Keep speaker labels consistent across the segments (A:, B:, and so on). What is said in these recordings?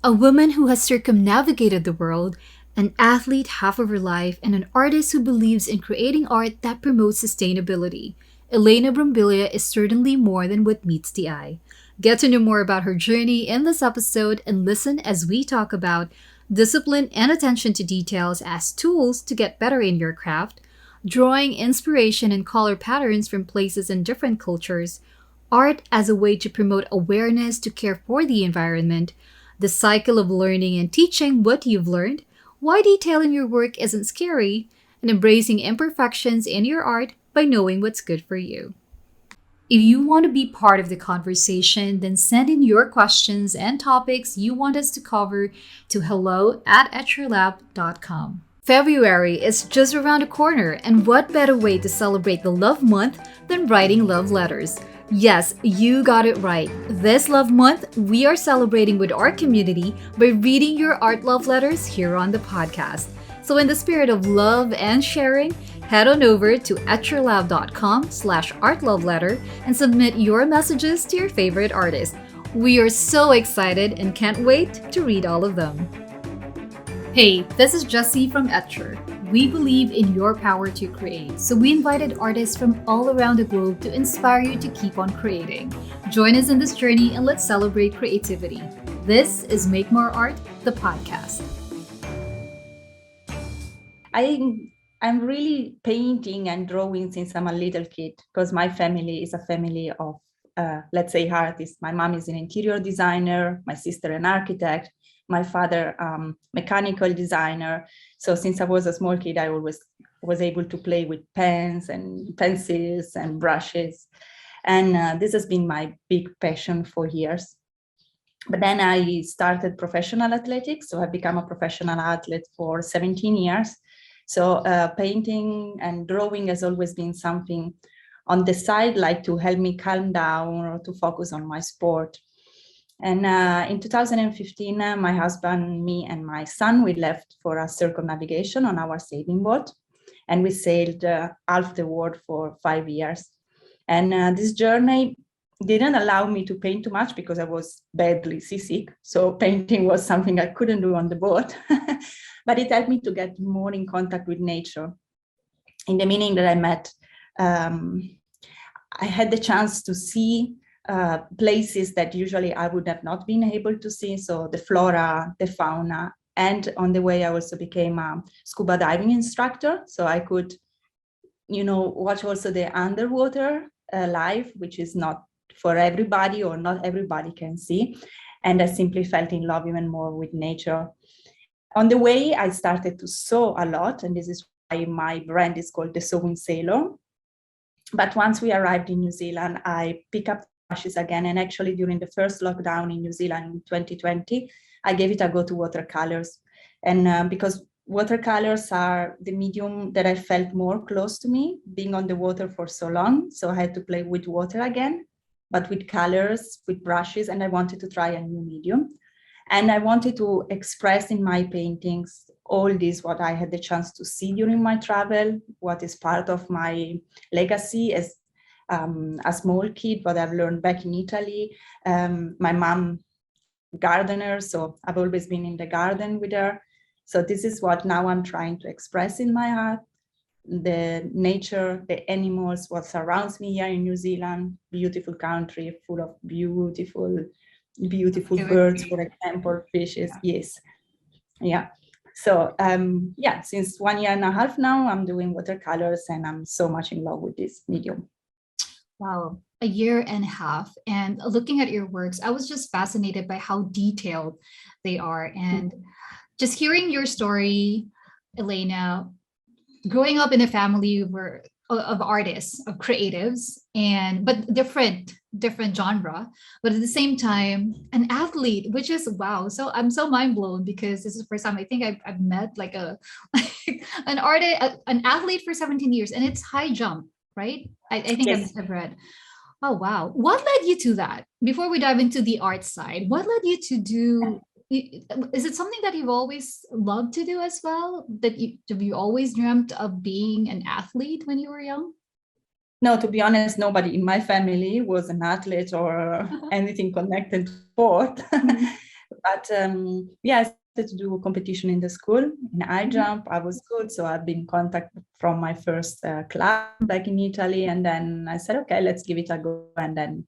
A: A woman who has circumnavigated the world, an athlete half of her life, and an artist who believes in creating art that promotes sustainability. Elena Brambilla is certainly more than what meets the eye. Get to know more about her journey in this episode and listen as we talk about discipline and attention to details as tools to get better in your craft, drawing inspiration and color patterns from places and different cultures, art as a way to promote awareness to care for the environment, the cycle of learning and teaching what you've learned, why detailing your work isn't scary, and embracing imperfections in your art by knowing what's good for you. If you want to be part of the conversation, then send in your questions and topics you want us to cover to hello@etcherlab.com. February is just around the corner, and what better way to celebrate the love month than writing love letters? Yes, you got it right. This love month, we are celebrating with our community by reading your art love letters here on the podcast. So in the spirit of love and sharing, head on over to etcherlab.com/artloveletter and submit your messages to your favorite artist. We are so excited and can't wait to read all of them. Hey, this is Jessie from Etcher. We believe in your power to create, so we invited artists from all around the globe to inspire you to keep on creating. Join us in this journey and let's celebrate creativity. This is Make More Art, the podcast.
B: I'm really painting and drawing since I'm a little kid because my family is a family of, let's say, artists. My mom is an interior designer, my sister an architect, my father mechanical designer. So since I was a small kid, I always was able to play with pens and pencils and brushes. And this has been my big passion for years. But then I started professional athletics. So I've become a professional athlete for 17 years. So painting and drawing has always been something on the side, like to help me calm down or to focus on my sport. And in 2015, my husband, me, and my son, we left for a circumnavigation on our sailing boat. And we sailed half the world for 5 years. And this journey didn't allow me to paint too much because I was badly seasick. So painting was something I couldn't do on the boat. But it helped me to get more in contact with nature, in the meaning that I met, I had the chance to see places that usually I would have not been able to see. So the flora, the fauna, and on the way I also became a scuba diving instructor. So I could, watch also the underwater life, which is not for everybody or not everybody can see. And I simply fell in love even more with nature. On the way, I started to sew a lot, and this is why my brand is called The Sewing Sailor. But once we arrived in New Zealand, I picked up brushes again, and actually during the first lockdown in New Zealand in 2020, I gave it a go to watercolors. And because watercolors are the medium that I felt more close to me, being on the water for so long, so I had to play with water again, but with colors, with brushes, and I wanted to try a new medium. And I wanted to express in my paintings all this, what I had the chance to see during my travel, what is part of my legacy as a small kid, what I've learned back in Italy. My mom, gardener, so I've always been in the garden with her. So this is what now I'm trying to express in my art. The nature, the animals, what surrounds me here in New Zealand, beautiful country full of beautiful birds, for example, fishes. Yes. Yeah. So since 1 year and a half now, I'm doing watercolors and I'm so much in love with this medium.
A: Wow, a year and a half. And looking at your works, I was just fascinated by how detailed they are. And just hearing your story, Elena, growing up in a family of artists, of creatives, but different genre, but at the same time an athlete, which is wow. So I'm so mind blown because this is the first time I think I've met like an artist, an athlete for 17 years, and it's high jump, right? I think
B: Yes.
A: I've read. Oh wow, what led you to that? Before we dive into the art side, what led you to do? Is it something that you've always loved to do as well? Have you always dreamt of being an athlete when you were young?
B: No, to be honest, nobody in my family was an athlete or anything connected to sport. But yeah, I started to do a competition in the school in high jump. I was good, so I've been in contact from my first club back in Italy, and then I said, okay, let's give it a go, and then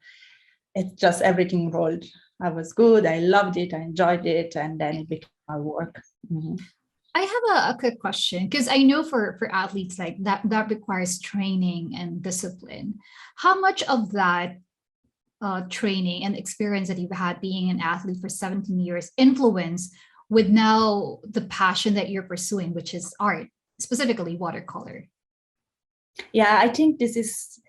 B: it just everything rolled. I was good, I loved it, I enjoyed it, and then it became my work. Mm-hmm.
A: I have a quick question because I know for athletes like that requires training and discipline. How much of that training and experience that you've had being an athlete for 17 years influence with now the passion that you're pursuing, which is art, specifically watercolor?
B: Yeah, I think this is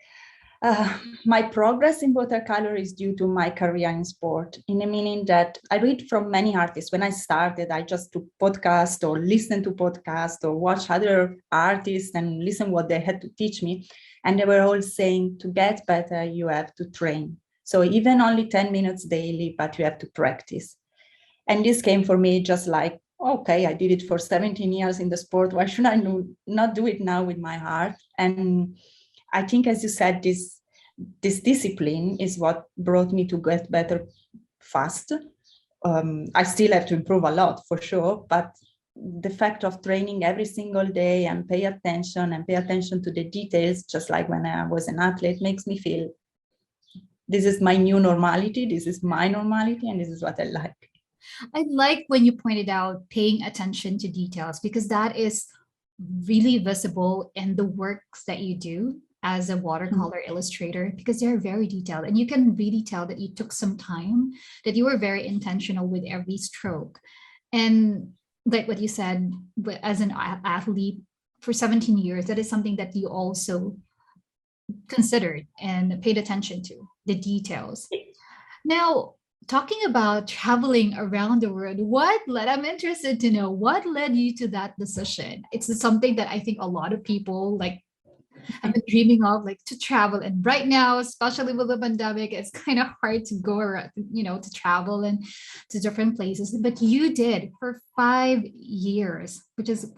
B: my progress in watercolor is due to my career in sport, in the meaning that I read from many artists. When I started, I just took podcasts or listen to podcasts or watch other artists and listen what they had to teach me. And they were all saying to get better, you have to train. So even only 10 minutes daily, but you have to practice. And this came for me just like, okay, I did it for 17 years in the sport. Why should I not do it now with my heart? And I think, as you said, this discipline is what brought me to get better fast. I still have to improve a lot for sure, but the fact of training every single day and pay attention to the details, just like when I was an athlete, makes me feel this is my new normality, this is my normality, and this is what I like.
A: I like when you pointed out paying attention to details because that is really visible in the works that you do as a watercolor illustrator because they're very detailed and you can really tell that you took some time, that you were very intentional with every stroke. And like what you said, as an athlete for 17 years, that is something that you also considered and paid attention to, the details. Now, talking about traveling around the world, I'm interested to know what led you to that decision. It's something that I think a lot of people like have been dreaming of, like to travel. And right now, especially with the pandemic, it's kind of hard to go around, to travel and to different places. But you did for 5 years, which is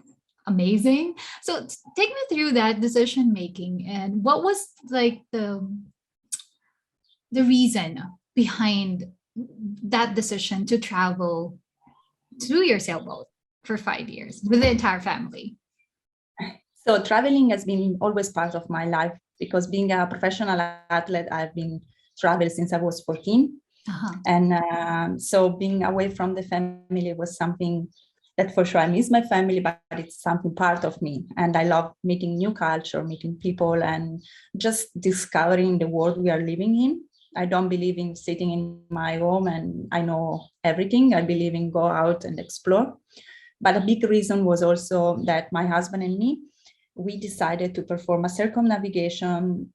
A: amazing. So take me through that decision making and what was like the reason behind that decision to travel to your sailboat for 5 years with the entire family?
B: So traveling has been always part of my life because being a professional athlete, I've been traveling since I was 14. Uh-huh. And so being away from the family was something that for sure I miss my family, but it's something part of me. And I love meeting new culture, meeting people, and just discovering the world we are living in. I don't believe in sitting in my home and I know everything. I believe in go out and explore. But a big reason was also that my husband and me, we decided to perform a circumnavigation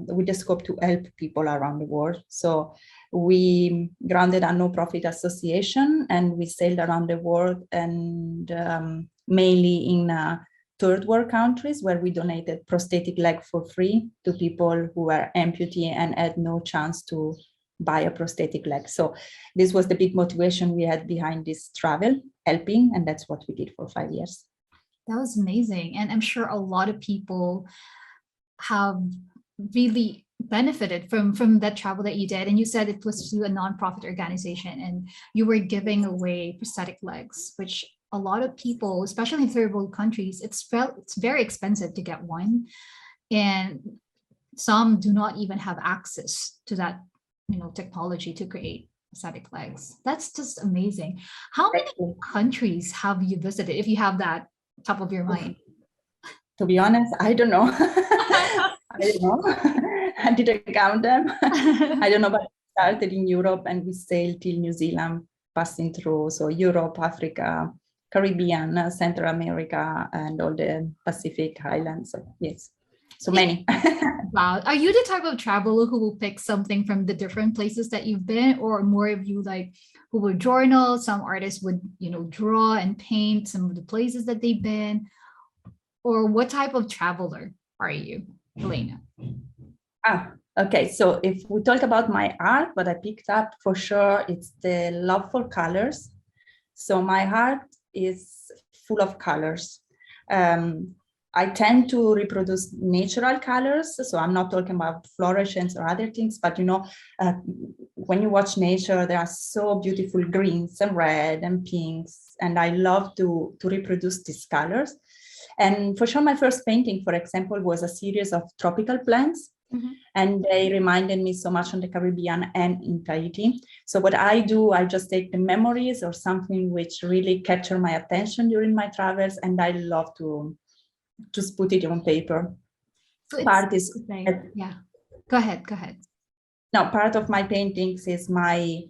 B: with the scope to help people around the world. So we grounded a no-profit association and we sailed around the world and mainly in third world countries where we donated prosthetic leg for free to people who were amputee and had no chance to buy a prosthetic leg. So this was the big motivation we had behind this travel, helping, and that's what we did for 5 years.
A: That was amazing. And I'm sure a lot of people have really benefited from that travel that you did. And you said it was through a nonprofit organization and you were giving away prosthetic legs, which a lot of people, especially in third world countries, it's very expensive to get one. And some do not even have access to that, technology to create prosthetic legs. That's just amazing. How many countries have you visited, if you have that top of your mind?
B: To be honest, I don't know. I don't know. I didn't count them. I don't know, but we started in Europe and we sailed till New Zealand, passing through so Europe, Africa, Caribbean, Central America, and all the Pacific islands. So yes, so many.
A: Wow. Are you the type of traveler who will pick something from the different places that you've been, or more of you like who will journal? Some artists would, draw and paint some of the places that they've been. Or what type of traveler are you, Elena?
B: Okay. So if we talk about my art, what I picked up for sure, it's the love for colors. So my heart is full of colors. I tend to reproduce natural colors. So I'm not talking about fluorescence or other things, but when you watch nature, there are so beautiful greens and red and pinks. And I love to reproduce these colors. And for sure, my first painting, for example, was a series of tropical plants. Mm-hmm. And they reminded me so much on the Caribbean and in Tahiti. So what I do, I just take the memories or something which really capture my attention during my travels. And I love to just put it on paper.
A: So part is yeah. Go ahead.
B: Now, part of my paintings is my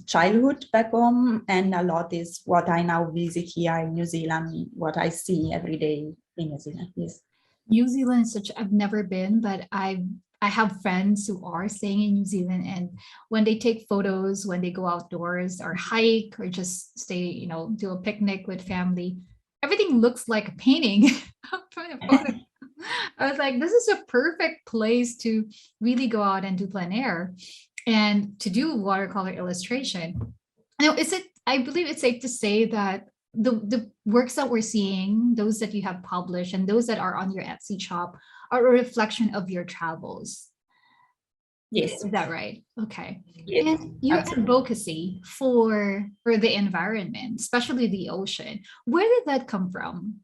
B: childhood back home, and a lot is what I now visit here in New Zealand, what I see every day in New Zealand. Yes.
A: New Zealand is I've never been, but I have friends who are staying in New Zealand, and when they take photos, when they go outdoors or hike or just stay, do a picnic with family, everything looks like a painting from the photo. I was like, this is a perfect place to really go out and do plein air and to do watercolor illustration. Now, I believe it's safe to say that the works that we're seeing, those that you have published and those that are on your Etsy shop, are a reflection of your travels.
B: Yes.
A: Is that right? Okay.
B: Yes,
A: and your advocacy for the environment, especially the ocean, where did that come from?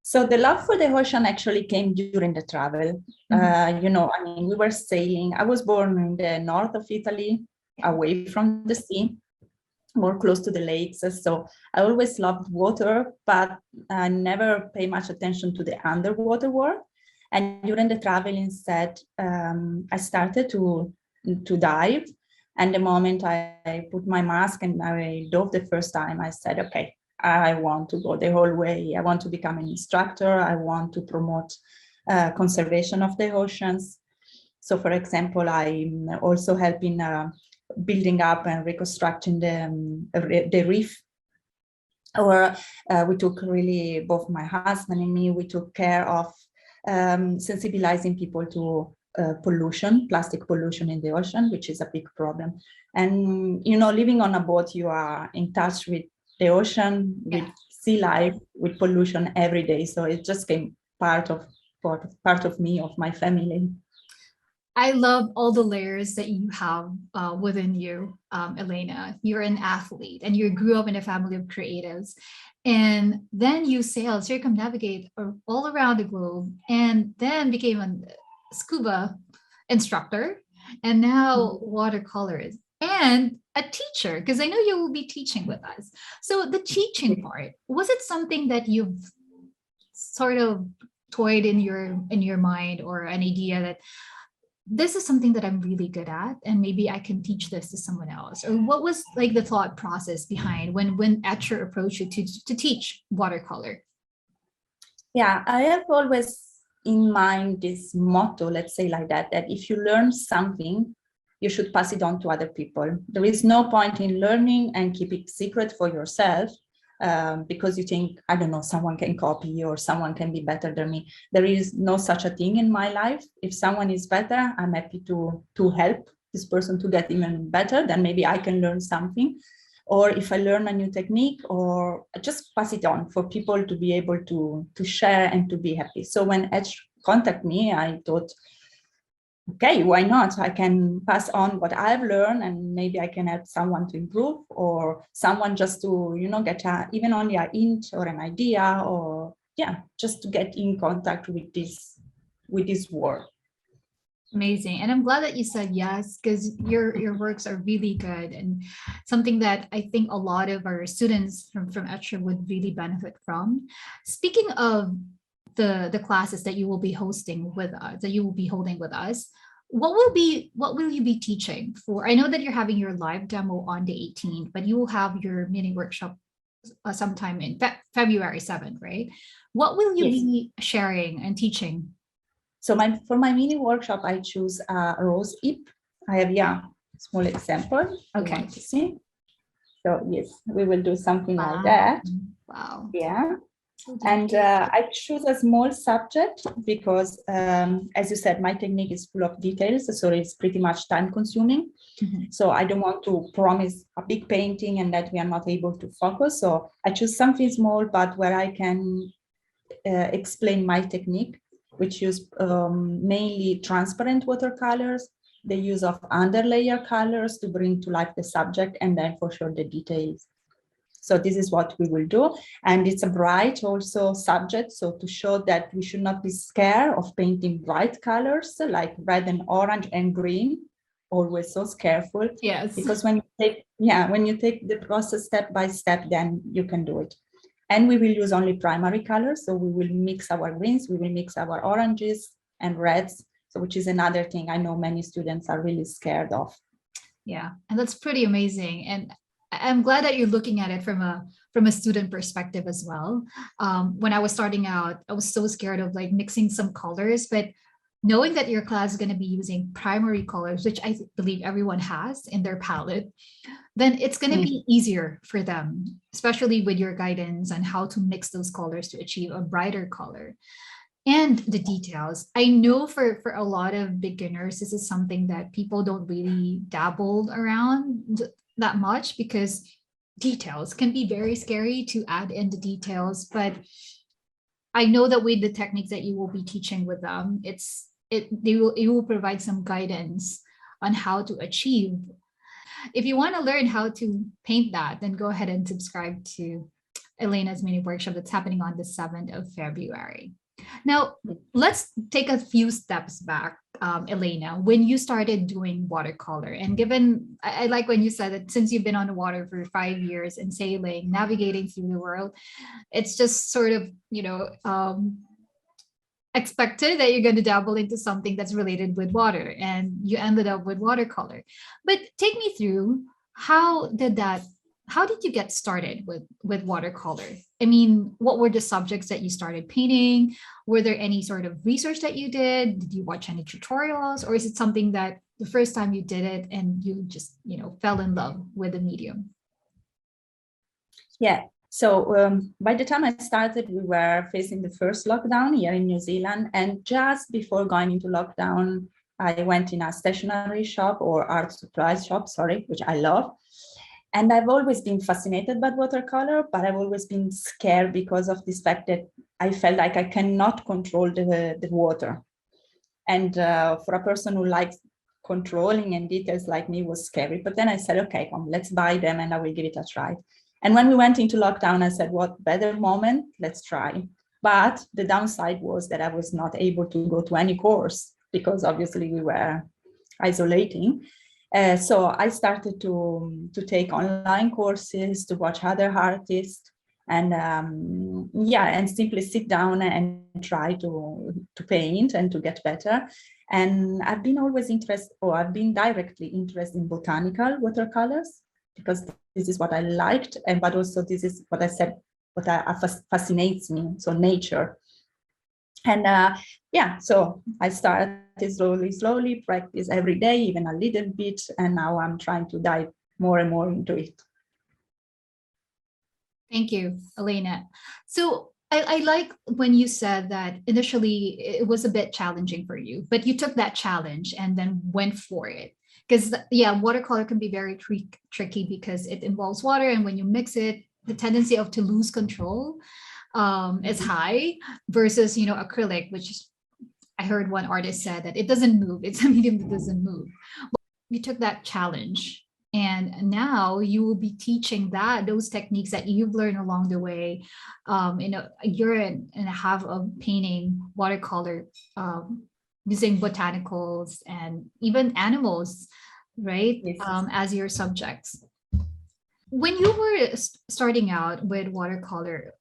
B: So the love for the ocean actually came during the travel. Mm-hmm. We were sailing. I was born in the north of Italy, away from the sea, more close to the lakes. So I always loved water, but I never pay much attention to the underwater world. And during the travel instead, I started to dive. And the moment I put my mask and I dove the first time, I said, okay, I want to go the whole way. I want to become an instructor. I want to promote conservation of the oceans. So for example, I'm also helping building up and reconstructing the reef. Or we took really, both my husband and me, we took care of sensibilizing people to pollution, plastic pollution in the ocean, which is a big problem. And, living on a boat, you are in touch with the ocean, with sea life, with pollution every day. So it just came part of me, of my family.
A: I love all the layers that you have within you, Elena. You're an athlete and you grew up in a family of creatives. And then you sailed, circumnavigate all around the globe, and then became a scuba instructor, and now watercolorist and a teacher, because I know you will be teaching with us. So the teaching part, was it something that you've sort of toyed in your mind, or an idea that this is something that I'm really good at and maybe I can teach this to someone else? Or what was like the thought process behind when Etcher approached you to teach watercolor?
B: Yeah, I have always in mind this motto, let's say like that if you learn something, you should pass it on to other people. There is no point in learning and keep it secret for yourself because you think, I don't know, someone can copy or someone can be better than me. There is no such a thing in my life. If someone is better, I'm happy to help this person to get even better. Then maybe I can learn something. Or if I learn a new technique, or just pass it on for people to be able to share and to be happy. So when Etcher contacted me, I thought, okay, why not? I can pass on what I've learned and maybe I can help someone to improve, or someone just to, get even only an hint or an idea, or just to get in contact with this world.
A: Amazing. And I'm glad that you said yes, because your works are really good and something that I think a lot of our students from Etcher would really benefit from. Speaking of the classes that you will be hosting with us, that you will be holding with us, what will you be teaching for? I know that you're having your live demo on the 18th, but you will have your mini workshop sometime in February 7th, right? What will you be sharing and teaching?
B: So for my mini workshop, I choose a rose hip. I have a small example.
A: Okay.
B: To see. So yes, we will do something like that.
A: Wow.
B: Yeah. And I choose a small subject because, as you said, my technique is full of details, so it's pretty much time consuming. Mm-hmm. So I don't want to promise a big painting and that we are not able to focus. So I choose something small, but where I can explain my technique, which use mainly transparent watercolors, the use of underlayer colors to bring to life the subject, and then for sure the details. So this is what we will do. And it's a bright also subject. So to show that we should not be scared of painting bright colors like red and orange and green, always so careful.
A: Yes.
B: Because when you take the process step by step, then you can do it. And we will use only primary colors. So we will mix our greens, we will mix our oranges and reds. So which is another thing I know many students are really scared of.
A: Yeah, and that's pretty amazing. And I'm glad that you're looking at it from a student perspective as well. When I was starting out, I was so scared of like mixing some colors, but knowing that your class is going to be using primary colors, which I believe everyone has in their palette, then it's going to be easier for them, especially with your guidance on how to mix those colors to achieve a brighter color. And the details. I know for a lot of beginners, this is something that people don't really dabble around that much, because details can be very scary to add in the details. But I know that with the techniques that you will be teaching with them, you will provide some guidance on how to achieve. If you want to learn how to paint that, then go ahead and subscribe to Elena's mini workshop that's happening on the 7th of February. Now, let's take a few steps back, Elena, when you started doing watercolor. And given, I like when you said that since you've been on the water for 5 years and sailing, navigating through the world, it's just sort of, expected that you're going to dabble into something that's related with water, and you ended up with watercolor. But take me through, how did you get started with watercolor? I mean, what were the subjects that you started painting? Were there any sort of research that you did? Did you watch any tutorials? Or is it something that the first time you did it and you just, fell in love with the medium?
B: Yeah. So by the time I started, we were facing the first lockdown here in New Zealand. And just before going into lockdown, I went in a stationery shop, or art supplies shop, which I love. And I've always been fascinated by watercolor, but I've always been scared because of this fact that I felt like I cannot control the water. And for a person who likes controlling and details like me, was scary. But then I said, okay, come, let's buy them and I will give it a try. And when we went into lockdown, I said, what better moment? Let's try. But the downside was that I was not able to go to any course because obviously we were isolating. So I started to take online courses, to watch other artists, and and simply sit down and try to paint and to get better. And I've been directly interested in botanical watercolors, because this is what I liked, but also this is what I said, fascinates me, so nature. And so I started slowly, practice every day, even a little bit, and now I'm trying to dive more and more into it.
A: Thank you, Elena. So I like when you said that initially it was a bit challenging for you, but you took that challenge and then went for it. Because watercolor can be very tricky because it involves water, and when you mix it, the tendency to lose control is high, versus acrylic, which I heard one artist said that it doesn't move. It's a medium that doesn't move. Well, you took that challenge, and now you will be teaching those techniques that you've learned along the way in a year and a half of painting watercolor, using botanicals and even animals, right?
B: Yes.
A: As your subjects. When you were starting out with watercolor,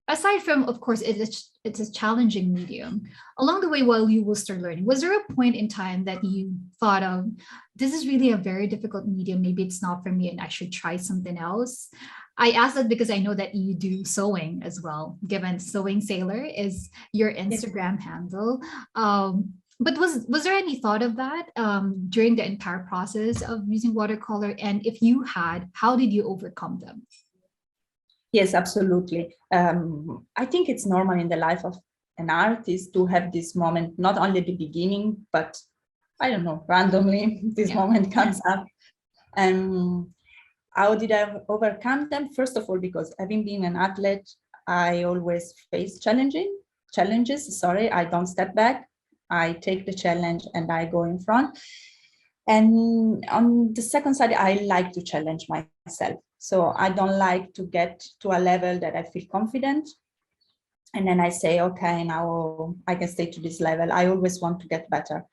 A: aside from, of course, it's a challenging medium, along the way while you will start learning, was there a point in time that you thought of, this is really a very difficult medium, maybe it's not for me and I should try something else? I ask that because I know that you do sewing as well, given Sewing Sailor is your Instagram handle. But was there any thought of that during the entire process of using watercolor? And if you had, how did you overcome them?
B: Yes, absolutely. I think it's normal in the life of an artist to have this moment, not only at the beginning, but I don't know, randomly, this moment comes up. And how did I overcome them? First of all, because having been an athlete, I always face challenges. Sorry, I don't step back. I take the challenge and I go in front. And on the second side, I like to challenge myself. So I don't like to get to a level that I feel confident. And then I say, okay, now I can stay to this level. I always want to get better.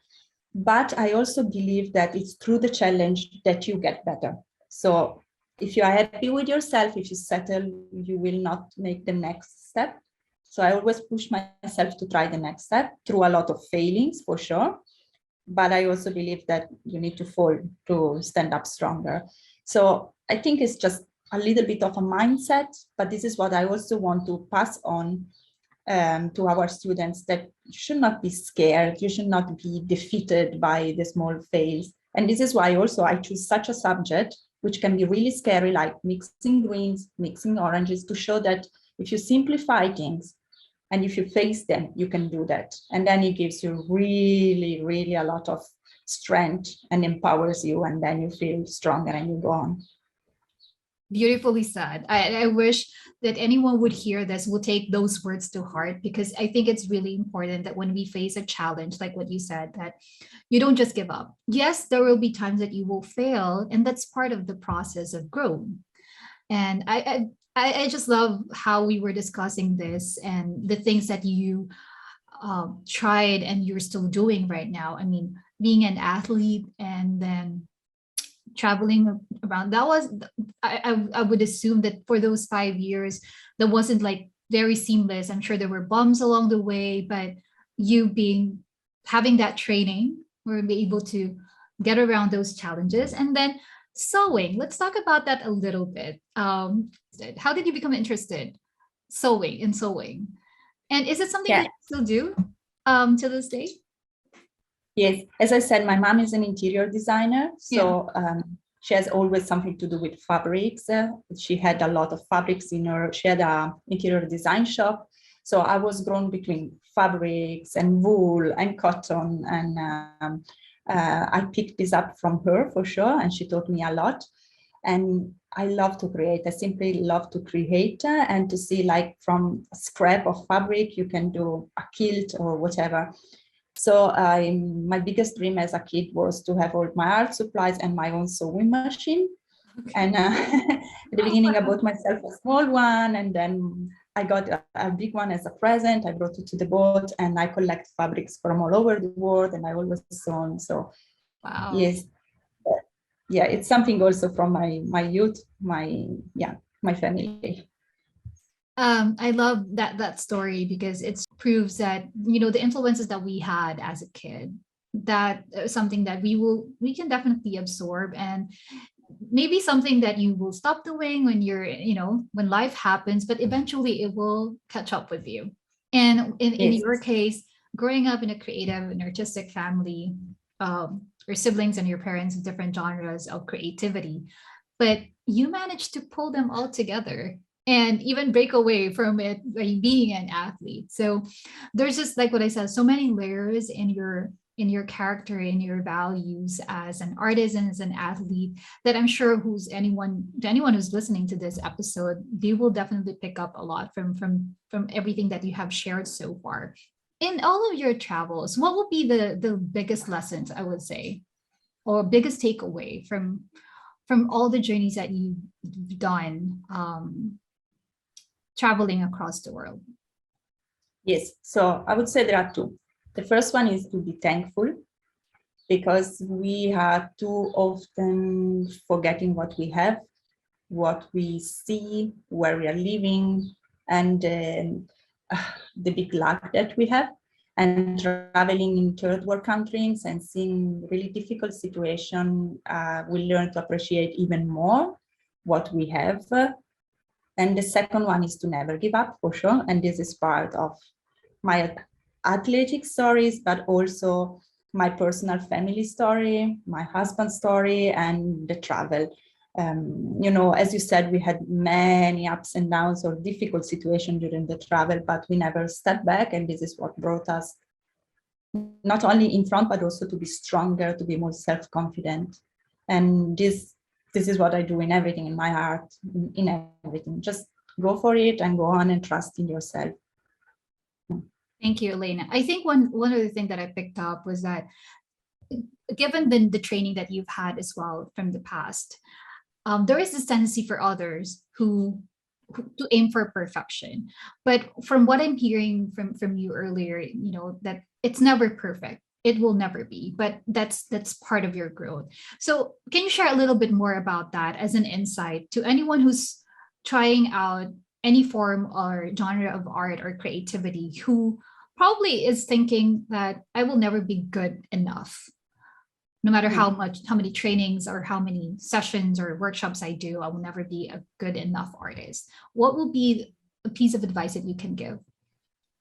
B: But I also believe that it's through the challenge that you get better. So if you are happy with yourself, if you settle, you will not make the next step. So I always push myself to try the next step through a lot of failings, for sure. But I also believe that you need to fall to stand up stronger. So I think it's just a little bit of a mindset, but this is what I also want to pass on to our students, that you should not be scared, you should not be defeated by the small fails. And this is why also I choose such a subject, which can be really scary, like mixing greens, mixing oranges, to show that if you simplify things and if you face them, you can do that. And then it gives you really, really a lot of strength and empowers you, and then you feel stronger and you go on.
A: Beautifully said. I wish that anyone would hear this, will take those words to heart, because I think it's really important that when we face a challenge, like what you said, that you don't just give up. Yes, there will be times that you will fail, and that's part of the process of growth. And I just love how we were discussing this and the things that you tried and you're still doing right now. I mean, being an athlete and then traveling around, that was, I would assume that for those 5 years that wasn't like very seamless. I'm sure there were bumps along the way, but you being having that training were be able to get around those challenges. And then sewing, let's talk about that a little bit. How did you become interested in sewing, and is it something that you still do to this day?
B: Yes, as I said, my mom is an interior designer, so she has always something to do with fabrics. She had a lot of fabrics in her, she had an interior design shop. So I was grown between fabrics and wool and cotton, and I picked this up from her for sure, and she taught me a lot. And I love to create. I simply love to create and to see, like, from a scrap of fabric, you can do a kilt or whatever. So my biggest dream as a kid was to have all my art supplies and my own sewing machine. Okay. And at the beginning, I bought myself a small one, and then I got a big one as a present. I brought it to the boat, and I collect fabrics from all over the world, and I always sew. So, wow. Yes, yeah, it's something also from my youth, my family.
A: I love that story, because it proves that, you know, the influences that we had as a kid, that something that we can definitely absorb, and maybe something that you will stop doing when you're, you know, when life happens, but eventually it will catch up with you. And in your case, growing up in a creative and artistic family, your siblings and your parents with different genres of creativity, but you managed to pull them all together and even break away from it by being an athlete. So there's just, like what I said, so many layers in your character, in your values as an artist and as an athlete, that I'm sure anyone who's listening to this episode, they will definitely pick up a lot from everything that you have shared so far. In all of your travels, what will be the biggest lessons, I would say, or biggest takeaway from all the journeys that you've done, traveling across the world?
B: Yes, so I would say there are two. The first one is to be thankful, because we are too often forgetting what we have, what we see, where we are living, and the big luck that we have. And traveling in third world countries and seeing really difficult situations, we learn to appreciate even more what we have. And the second one is to never give up, for sure. And this is part of my athletic stories, but also my personal family story, my husband's story, and the travel. You know, as you said, we had many ups and downs or difficult situations during the travel, but we never stepped back. And this is what brought us not only in front, but also to be stronger, to be more self-confident. And this is what I do in everything, in my art, in everything. Just go for it and go on and trust in yourself.
A: Thank you, Elena. I think one of the things that I picked up was that given the training that you've had as well from the past, there is this tendency for others who to aim for perfection. But from what I'm hearing from you earlier, that it's never perfect. It will never be, but that's part of your growth. So can you share a little bit more about that as an insight to anyone who's trying out any form or genre of art or creativity, who probably is thinking that I will never be good enough, no matter how many trainings or how many sessions or workshops I do, I will never be a good enough artist. What will be a piece of advice that you can give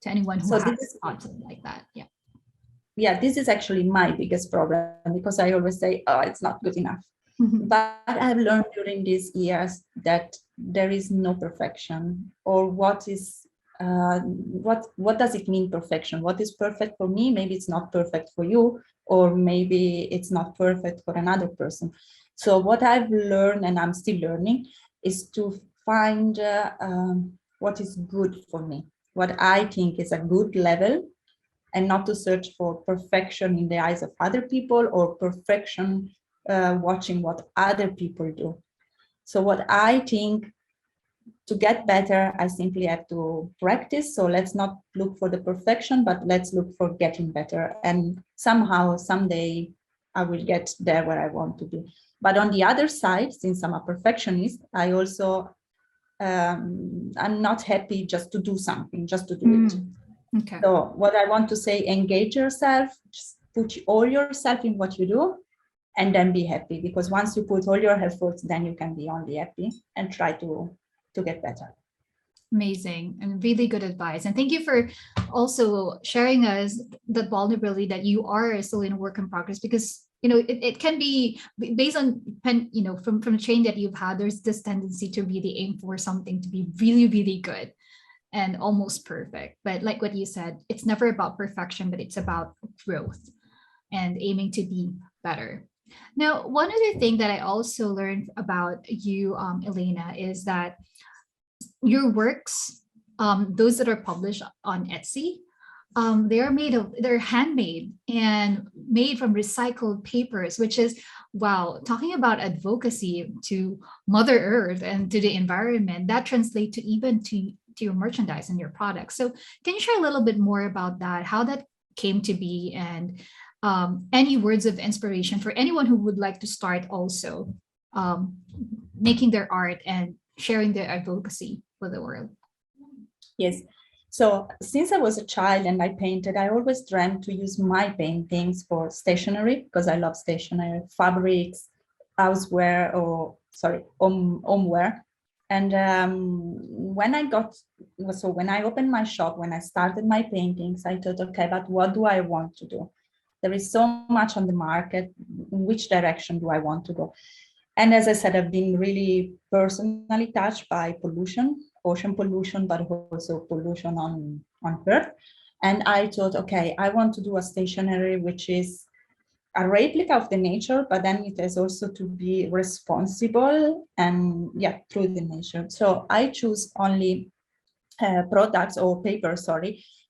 A: to anyone who has thought something like that?
B: Yeah, this is actually my biggest problem, because I always say, oh, it's not good enough. But I've learned during these years that there is no perfection, or what does it mean, perfection? What is perfect for me? Maybe it's not perfect for you, or maybe it's not perfect for another person. So what I've learned, and I'm still learning, is to find what is good for me, what I think is a good level, and not to search for perfection in the eyes of other people, or perfection watching what other people do. So what I think, to get better, I simply have to practice. So let's not look for the perfection, but let's look for getting better. And somehow, someday, I will get there where I want to be. But on the other side, since I'm a perfectionist, I also, I'm not happy just to do something, just to do it.
A: Okay.
B: So what I want to say, engage yourself, just put all yourself in what you do, and then be happy. Because once you put all your efforts, then you can be only happy and try to get better.
A: Amazing and really good advice. And thank you for also sharing us the vulnerability that you are still in a work in progress, because it can be based on from the training that you've had. There's this tendency to really aim for something to be really, really good and almost perfect. But like what you said, it's never about perfection, but it's about growth and aiming to be better. Now, one other thing that I also learned about you, Elena, is that your works, those that are published on Etsy, they're handmade and made from recycled papers, which is, wow, talking about advocacy to Mother Earth and to the environment, that translates to even to your merchandise and your products. So can you share a little bit more about that, how that came to be, and any words of inspiration for anyone who would like to start also making their art and sharing their advocacy with the world?
B: Yes. So since I was a child and I painted, I always dreamt to use my paintings for stationery, because I love stationery, fabrics, houseware, homeware. And when I opened my shop, when I started my paintings, I thought, okay, but what do I want to do? There is so much on the market. In which direction do I want to go? And as I said, I've been really personally touched by pollution, ocean pollution, but also pollution on Earth. And I thought, okay, I want to do a stationery which is a replica of the nature, but then it has also to be responsible and through the nature. So I choose only products or paper,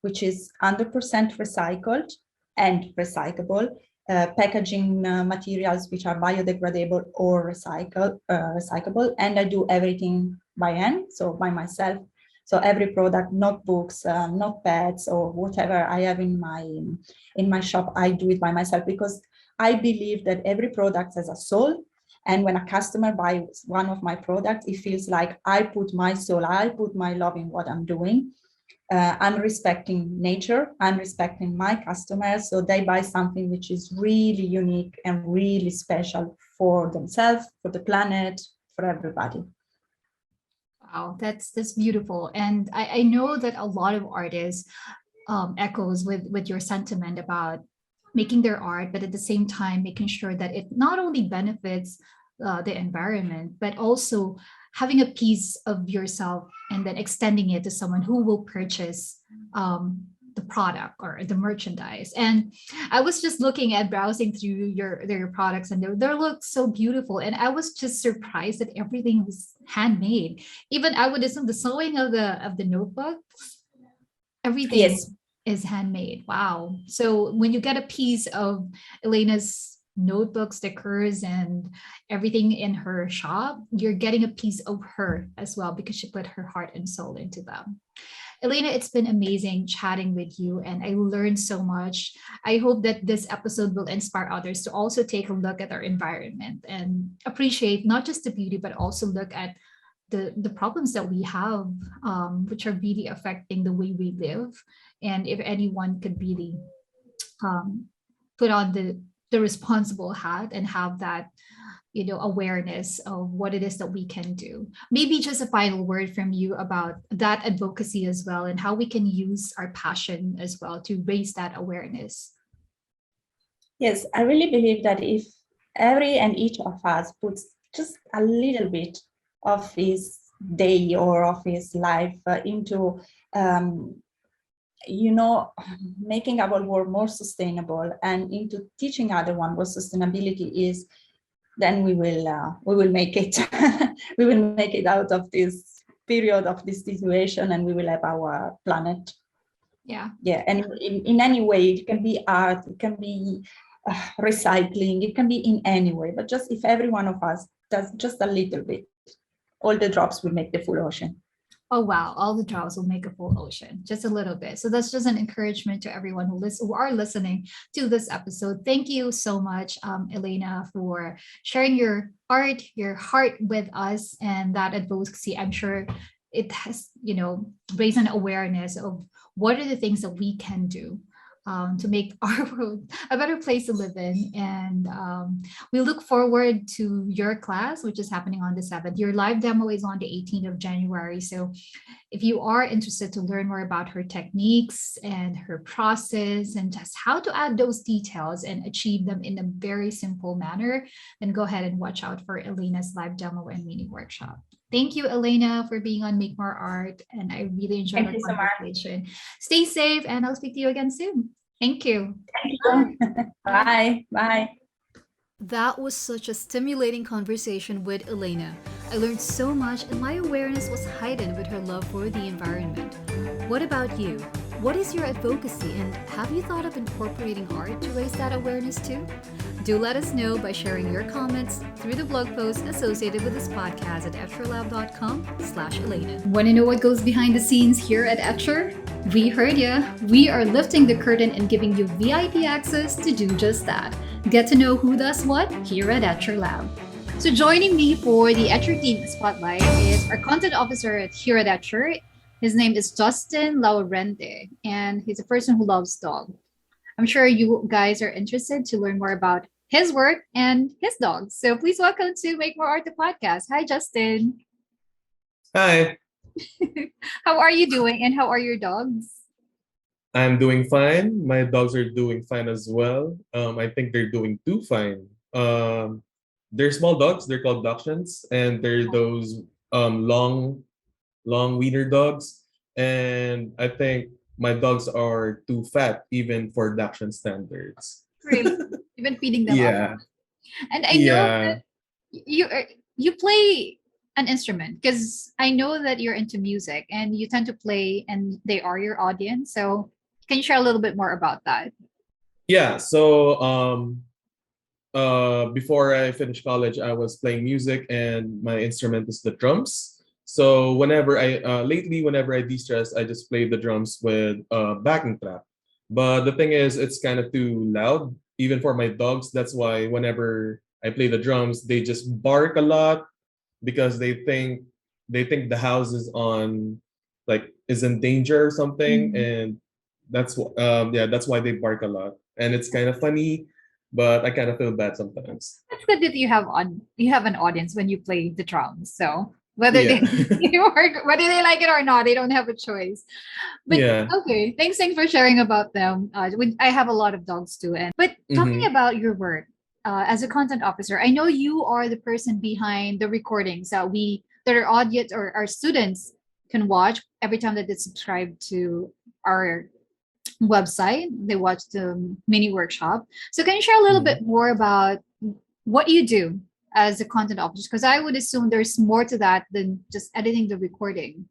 B: which is 100% recycled and recyclable. Packaging materials which are biodegradable or recyclable, and I do everything by hand, so by myself. So every product, notebooks, notepads, or whatever I have in my shop, I do it by myself, because I believe that every product has a soul. And when a customer buys one of my products, it feels like I put my soul, I put my love in what I'm doing. I'm respecting nature, I'm respecting my customers, so they buy something which is really unique and really special for themselves, for the planet, for everybody.
A: Wow, that's beautiful. And I know that a lot of artists echoes with your sentiment about making their art, but at the same time making sure that it not only benefits the environment, but also having a piece of yourself and then extending it to someone who will purchase the product or the merchandise. And I was just looking at browsing through your products, and they look so beautiful. And I was just surprised that everything was handmade. Even I would assume the sewing of the notebooks, everything
B: Yes.
A: is handmade. Wow. So when you get a piece of Elena's notebook stickers and everything in her shop, you're getting a piece of her as well because she put her heart and soul into them. Elena, it's been amazing chatting with you, and I learned so much. I hope that this episode will inspire others to also take a look at our environment and appreciate not just the beauty, but also look at the problems that we have, which are really affecting the way we live. And if anyone could really put on the responsible hat and have that awareness of what it is that we can do. Maybe just a final word from you about that advocacy as well, and how we can use our passion as well to raise that awareness.
B: Yes, I really believe that if every and each of us puts just a little bit of his day or of his life into making our world more sustainable and into teaching other one what sustainability is, then we will make it. We will make it out of this period of this situation, and we will have our planet.
A: Yeah.
B: And in any way, it can be art, it can be recycling, it can be in any way, but just if every one of us does just a little bit, all the drops will make the full ocean.
A: Oh wow, all the drops will make a full ocean, just a little bit. So that's just an encouragement to everyone who are listening to this episode. Thank you so much, Elena, for sharing your art, your heart with us, and that advocacy. I'm sure it has, raised an awareness of what are the things that we can do to make our world a better place to live in. And we look forward to your class, which is happening on the 7th. Your live demo is on the 18th of January. So if you are interested to learn more about her techniques and her process and just how to add those details and achieve them in a very simple manner, then go ahead and watch out for Elena's live demo and mini workshop. Thank you, Elena, for being on Make More Art. And I really enjoyed our conversation. Stay safe, and I'll speak to you again soon. Thank you.
B: Thank you. Bye. Bye.
A: That was such a stimulating conversation with Elena. I learned so much, and my awareness was heightened with her love for the environment. What about you? What is your advocacy, and have you thought of incorporating art to raise that awareness too? Do let us know by sharing your comments through the blog post associated with this podcast at etcherlab.com/Elena. Want to know what goes behind the scenes here at Etcher? We heard ya. We are lifting the curtain and giving you VIP access to do just that. Get to know who does what here at Etcher Lab. So joining me for the Etcher Team Spotlight is our content officer here at Etcher. His name is Justin Laurente, and he's a person who loves dogs. I'm sure you guys are interested to learn more about his work and his dogs. So please welcome to Make More Art, the podcast. Hi, Justin.
C: Hi.
A: How are you doing, and how are your dogs?
C: I'm doing fine. My dogs are doing fine as well. I think they're doing too fine. They're small dogs. They're called Dachshunds, and they're those long wiener dogs. And I think my dogs are too fat even for Dachshund standards.
A: Really? You've been feeding them
C: Yeah.
A: up. And I know that you play an instrument, because I know that you're into music and you tend to play and they are your audience. So can you share a little bit more about that?
C: Yeah. So before I finished college, I was playing music, and my instrument is the drums. So whenever I de-stress, I just play the drums with backing track. But the thing is, it's kind of too loud, even for my dogs. That's why whenever I play the drums, they just bark a lot because they think the house is in danger or something, and that's why they bark a lot. And it's kind of funny, but I kind of feel bad sometimes.
A: It's good that you have an audience when you play the drums. So whether they whether they like it or not, they don't have a choice. But okay, thanks for sharing about them. I have a lot of dogs too, but talking about your work as a content officer, I know you are the person behind the recordings that our audience or our students can watch every time that they subscribe to our website. They watch the mini workshop. So can you share a little
C: Mhm.
A: bit more about what you do as a content officer? Because I would assume there's more to that than just editing the recording.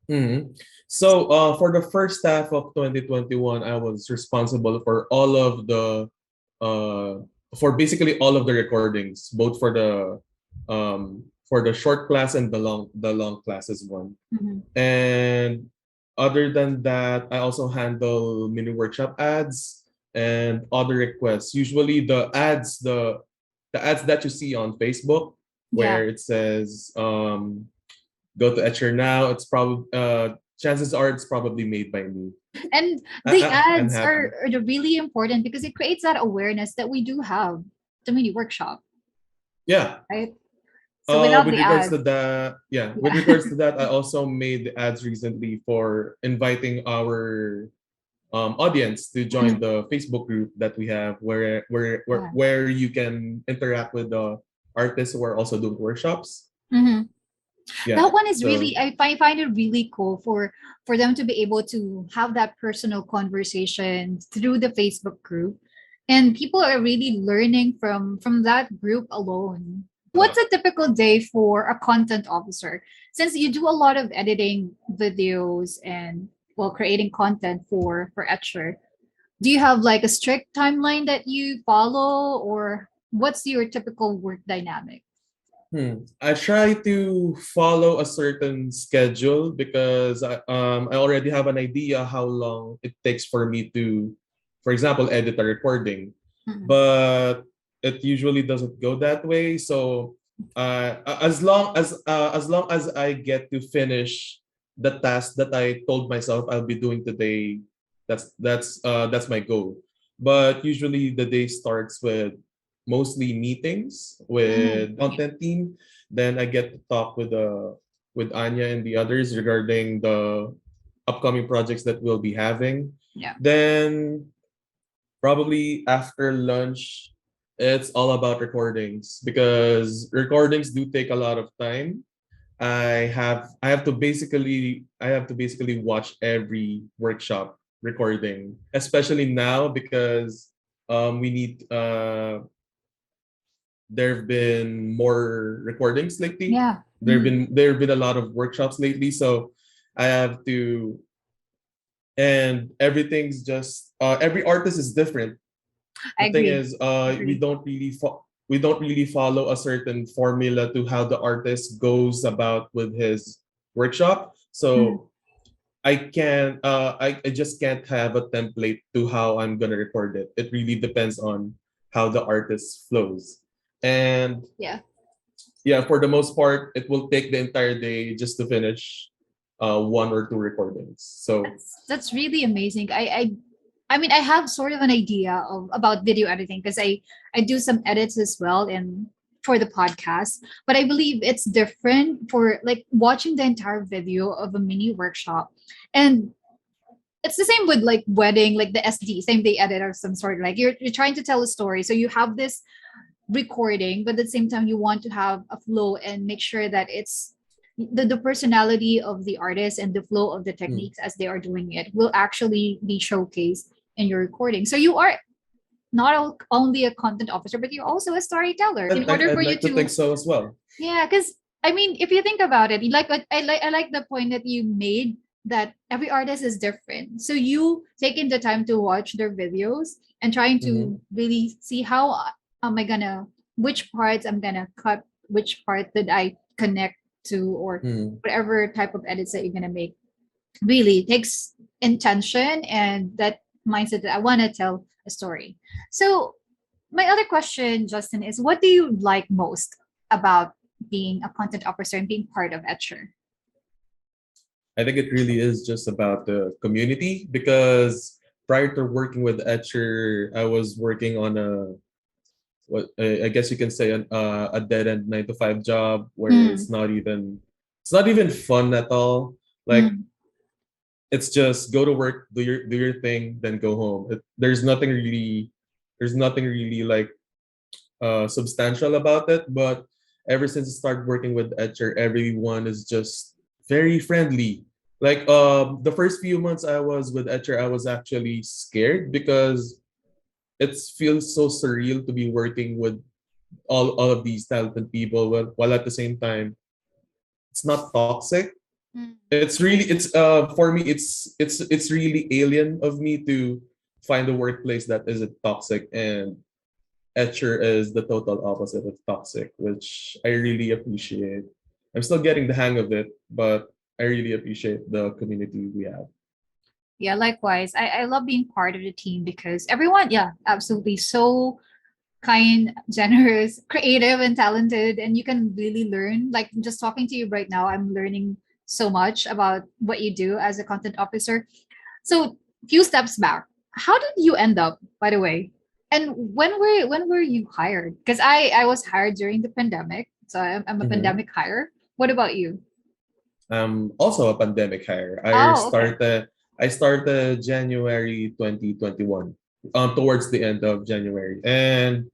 C: Mhm. So for the first half of 2021, I was responsible uh, for basically all of the recordings, both for the short class and the long classes one.
A: Mhm.
C: And other than that, I also handle mini workshop ads and other requests. Usually the ads that you see on Facebook
A: Yeah.
C: where it says go to Etcher now. It's probably chances are it's probably made by me.
A: And the
C: I'm
A: ads
C: happy.
A: are really important because it creates that awareness that we do have the mini workshop,
C: Yeah.
A: right? So without
C: With
A: the
C: regards
A: ads,
C: to that, yeah, with
A: yeah.
C: regards to that, I also made the ads recently for inviting our audience to join
A: Mhm.
C: the Facebook group that we have,
A: Yeah.
C: where you can interact with the artists who are also doing workshops.
A: Mhm.
C: Yeah.
A: That one is
C: So
A: really, find it really cool for them to be able to have that personal conversation through the Facebook group, and people are really learning from that group alone. What's
C: uh,
A: a typical day for a content officer, since you do a lot of editing videos and, well, creating content for Etcher? Do you have like a strict timeline that you follow, or what's your typical work dynamic?
C: I try to follow a certain schedule because I already have an idea how long it takes for me to, for example, edit a recording,
A: Mhm.
C: but it usually doesn't go that way. So as long as I get to finish the task that I told myself I'll be doing today, that's my goal. But usually the day starts with mostly meetings
A: Mhm.
C: with
A: Yeah.
C: content team. Then I get to talk with Anya and the others regarding the upcoming projects that we'll be having.
A: Yeah.
C: Then probably after lunch, it's all about recordings because recordings do take a lot of time. I have to basically watch every workshop recording, especially now because we need there have been more recordings lately.
A: Yeah. Mhm.
C: There have been a lot of workshops lately, so I have to, and everything's just every artist is different.
A: I
C: The thing
A: agree.
C: is,
A: Agree.
C: we don't really follow a certain formula to how the artist goes about with his workshop.
A: Mhm.
C: So I just can't have a template to how I'm gonna record it. It really depends on how the artist flows. And
A: Yeah.
C: yeah, for the most part, it will take the entire day just to finish one or two recordings. So
A: That's really amazing. I mean, I have sort of an idea of about video editing because I do some edits as well and for the podcast, but I believe it's different for like watching the entire video of a mini workshop. And it's the same with like wedding, like the SD, same day edit or some sort. Like you're trying to tell a story. So you have this recording, but at the same time you want to have a flow and make sure that it's the personality of the artist and the flow of the
C: hmm,
A: techniques as they are doing it will actually be showcased in your recording. So you are not only a content officer, but you're also a storyteller in order for
C: I'd
A: you
C: like to think
A: to,
C: so as well.
A: yeah, because I mean, if you think about it, you like what I like the point that you made that every artist is different. So you taking the time to watch their videos and trying
C: Mm-hmm.
A: to really see how am I gonna, which parts I'm gonna cut, which part did I connect to, or
C: Mm-hmm.
A: whatever type of edits that you're gonna make. Really takes intention and that mindset that I want to tell a story. So my other question, Justin, is what do you like most about being a content officer and being part of Etcher?
C: I think it really is just about the community because prior to working with Etcher, I was working on a what I guess you can say a dead end 9 to 5 job where
A: Mm,
C: it's not even fun at all. Like
A: mm,
C: it's just go to work, do your thing, then go home. There's nothing really like substantial about it. But ever since I started working with Etcher, everyone is just very friendly. Like the first few months I was with Etcher, I was actually scared because it feels so surreal to be working with all of these talented people while at the same time it's not toxic.
A: Mm.
C: It's for me it's really alien of me to find a workplace that isn't toxic, and Etcher is the total opposite of toxic, which I really appreciate. I'm still getting the hang of it, but I really appreciate the community we have.
A: Yeah, likewise. I love being part of the team because everyone, yeah, absolutely so kind, generous, creative, and talented. And you can really learn. Like just talking to you right now, I'm learning so much about what you do as a content officer. So, few steps back, how did you end up, by the way? And when were you hired? Because I was hired during the pandemic, so I'm a
C: Mhm.
A: pandemic hire. What about you?
C: Also a pandemic hire.
A: Oh, okay.
C: I started January 2021, towards the end of January, and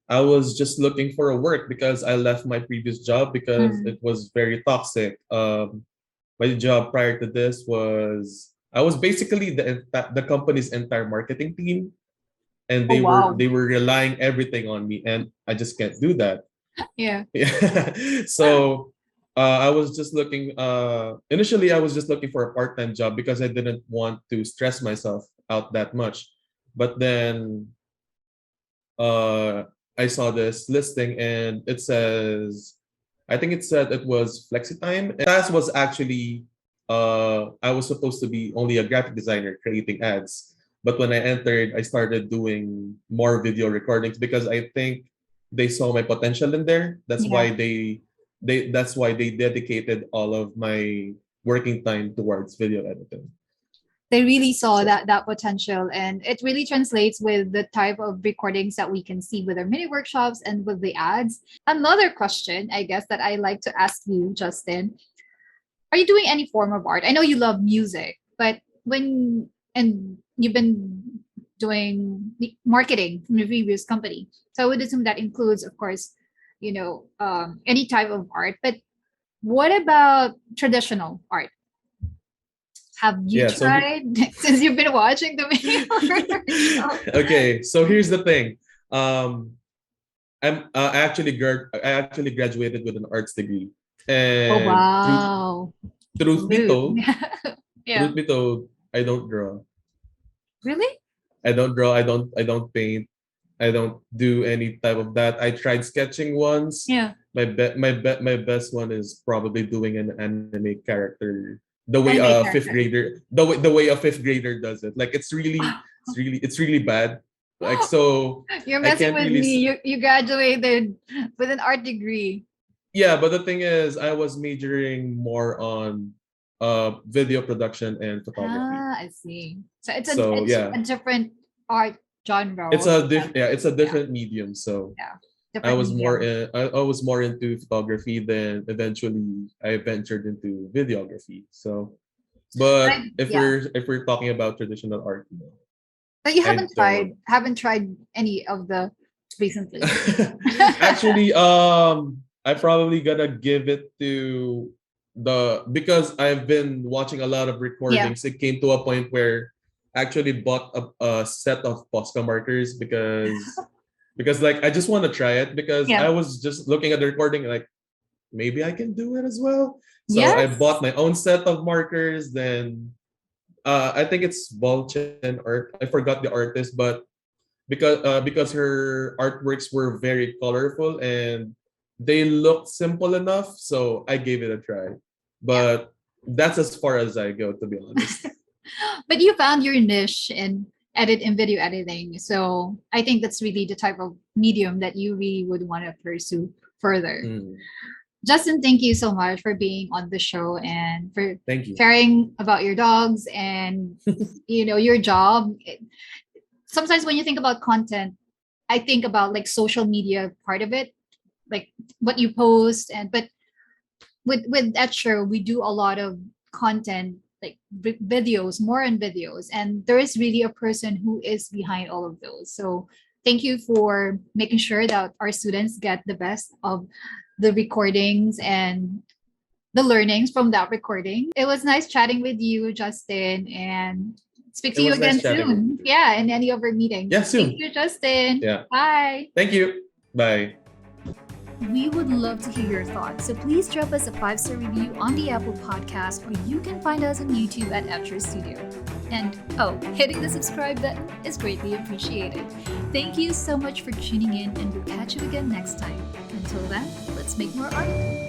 C: I was just looking for a work because I left my previous job because
A: Mm.
C: it was very toxic. My job prior to this was I was basically the company's entire marketing team, and
A: Oh wow.
C: they were relying everything on me, and I just can't do that.
A: Yeah.
C: Yeah. So I was just looking. Initially, I was just looking for a part-time job because I didn't want to stress myself out that much. But then uh, I saw this listing, and it says, I think it said it was flexi time. And task was actually, I was supposed to be only a graphic designer creating ads. But when I entered, I started doing more video recordings because I think they saw my potential in there.
A: Yeah.
C: That's why they dedicated all of my working time towards video editing.
A: They really saw
C: So
A: that potential, and it really translates with the type of recordings that we can see with our mini workshops and with the ads. Another question, I guess, that I like to ask you, Justin, are you doing any form of art? I know you love music, but when and you've been doing the marketing from your previous company, so I would assume that includes, of course, any type of art. But what about traditional art? Have you
C: yeah, so
A: tried since you've been watching the mini workshop?
C: okay, so here's the thing. Um, I actually graduated with an arts degree,
A: Oh
C: and
A: wow.
C: truth be
A: Mood.
C: told,
A: Yeah.
C: I don't draw.
A: Really?
C: I don't paint. I don't do any type of that. I tried sketching once.
A: Yeah.
C: My best one is probably doing an anime character the way a
A: Anime
C: fifth
A: character.
C: grader the way a fifth grader does it. Like it's really bad. Like so
A: You're
C: I
A: messing
C: can't
A: with
C: really
A: me. You graduated with an art degree.
C: yeah, but the thing is I was majoring more on video production and photography.
A: Ah, I see. So
C: So
A: it's
C: yeah,
A: a different art genre altogether.
C: it's a
A: Yeah,
C: different medium. So
A: yeah. Different medium.
C: I was more into photography, then eventually I ventured into videography. So
A: But
C: but
A: yeah.
C: if we're talking about traditional art, no,
A: But you
C: I don't.
A: haven't tried any of the recently.
C: Actually, I probably gonna give it to the because I've been watching a lot of
A: Yeah.
C: recordings. It came to a point where I actually bought a set of Posca markers because like I just want to try it because
A: Yeah.
C: I was just looking at the recording like maybe I can do it as well. So I
A: Yes.
C: bought my own set of markers. Then I think it's Bolchen art. I forgot the artist, but because her artworks were very colorful and they looked simple enough, so I gave it a try.
A: Yeah.
C: But that's as far as I go, to be honest.
A: But you found your niche in edit and video editing. So I think that's really the type of medium that you really would want to pursue further.
C: Mm,
A: Justin, thank you so much for being on the show and for
C: thank you.
A: sharing about your dogs and your job. Sometimes when you think about content, I think about like social media part of it, like what you post, and but with Etcher, we do a lot of content like videos, more on videos, and there is really a person who is behind all of those. So thank you for making sure that our students get the best of the recordings and the learnings from that recording. It was nice chatting with you, Justin, and speak to
C: It
A: you
C: was nice
A: again
C: chatting
A: soon.
C: with you.
A: Yeah, in any of our meetings.
C: Yeah, soon.
A: Thank you, Justin.
C: Yeah.
A: Bye.
C: Thank you. Bye.
A: We would love to hear your thoughts, so please drop us a 5-star review on the Apple Podcast, or you can find us on YouTube at Etcher Studio. And hitting the subscribe button is greatly appreciated. Thank you so much for tuning in, and we'll catch you again next time. Until then, let's make more art.